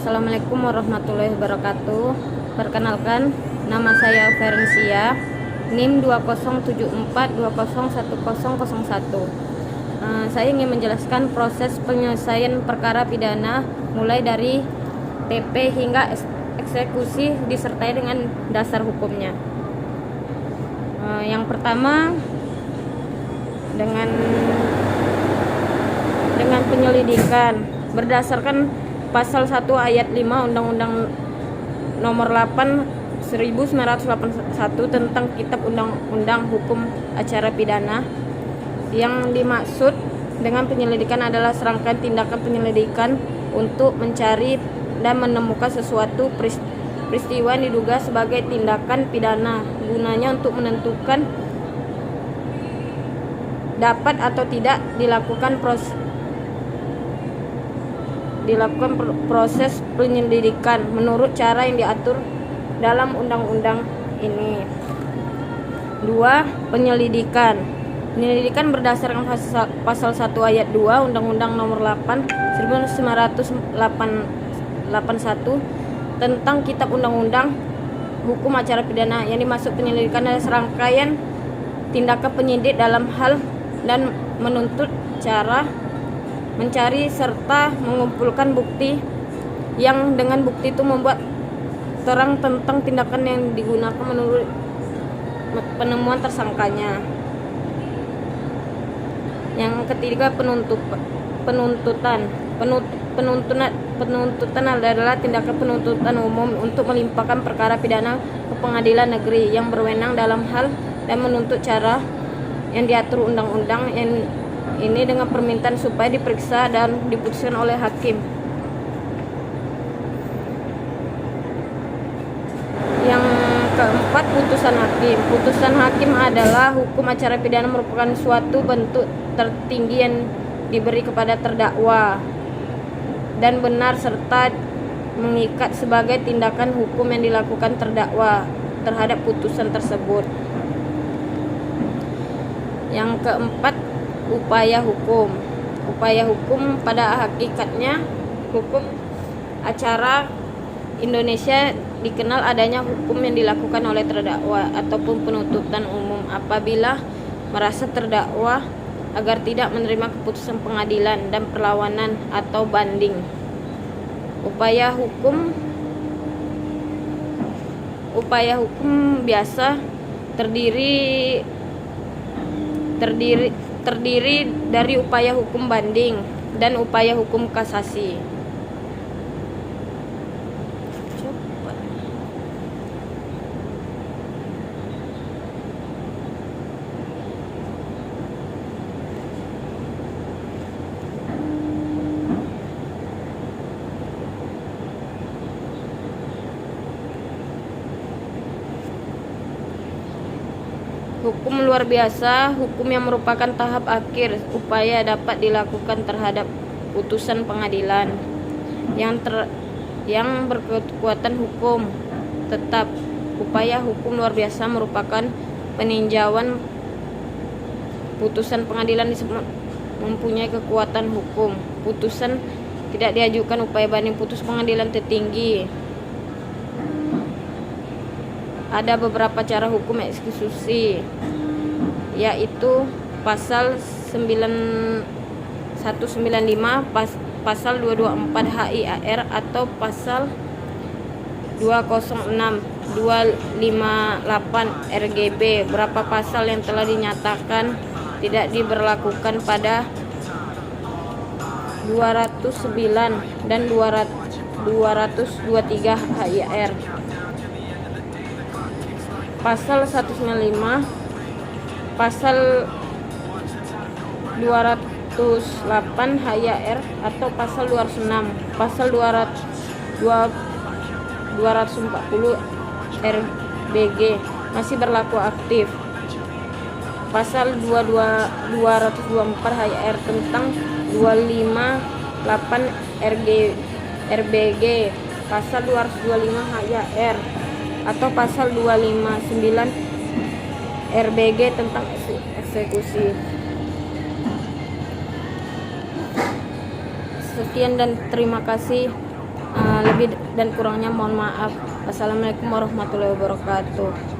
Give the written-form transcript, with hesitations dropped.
Assalamualaikum warahmatullahi wabarakatuh. Perkenalkan, nama saya Ferencia, NIM 2074201001. Saya ingin menjelaskan proses penyelesaian perkara pidana mulai dari TP hingga eksekusi disertai dengan dasar hukumnya. Yang pertama, dengan penyelidikan berdasarkan pasal 1 ayat 5 Undang-Undang Nomor 8 1981 tentang Kitab Undang-Undang Hukum Acara Pidana. Yang dimaksud dengan penyelidikan adalah serangkaian tindakan penyelidikan untuk mencari dan menemukan sesuatu peristiwa yang diduga sebagai tindakan pidana, gunanya untuk menentukan dapat atau tidak dilakukan proses penyelidikan menurut cara yang diatur dalam undang-undang ini. 2. Penyelidikan berdasarkan pasal 1 ayat 2 Undang-Undang Nomor 8 1981 tentang Kitab Undang-Undang Hukum Acara Pidana. Yang dimaksud penyelidikan adalah serangkaian tindakan penyidik dalam hal dan menuntut cara mencari serta mengumpulkan bukti yang dengan bukti itu membuat terang tentang tindakan yang digunakan menurut penemuan tersangkanya. Yang ketiga, penuntutan adalah tindakan penuntutan umum untuk melimpahkan perkara pidana ke pengadilan negeri yang berwenang dalam hal dan menuntut cara yang diatur undang-undang ini dengan permintaan supaya diperiksa dan diputuskan oleh hakim. Yang keempat, putusan hakim. Putusan hakim adalah hukum acara pidana merupakan suatu bentuk tertinggi yang diberi kepada terdakwa dan benar serta mengikat sebagai tindakan hukum yang dilakukan terdakwa terhadap putusan tersebut. Yang keempat, upaya hukum. Upaya hukum pada hakikatnya hukum acara Indonesia dikenal adanya hukum yang dilakukan oleh terdakwa ataupun penuntutan umum apabila merasa terdakwa agar tidak menerima keputusan pengadilan dan perlawanan atau banding. Upaya hukum biasa terdiri dari upaya hukum banding dan upaya hukum kasasi. Hukum luar biasa, hukum yang merupakan tahap akhir upaya dapat dilakukan terhadap putusan pengadilan yang berkekuatan hukum tetap. Upaya hukum luar biasa merupakan peninjauan putusan pengadilan mempunyai kekuatan hukum. Putusan tidak diajukan upaya banding putus pengadilan tertinggi. Ada beberapa cara hukum eksekusi, yaitu pasal 195, pasal 224 HIAR atau pasal 206, 258 RGB. Berapa pasal yang telah dinyatakan tidak diberlakukan pada 209 dan 223 HIAR. Pasal 195, pasal 208 HIAR atau pasal 206, pasal 240 RBG masih berlaku aktif. Pasal 224 HIAR tentang 258 RBG, pasal 225 HIAR atau pasal 259 RBG tentang eksekusi. Sekian dan terima kasih. Lebih dan kurangnya mohon maaf. Wassalamualaikum warahmatullahi wabarakatuh.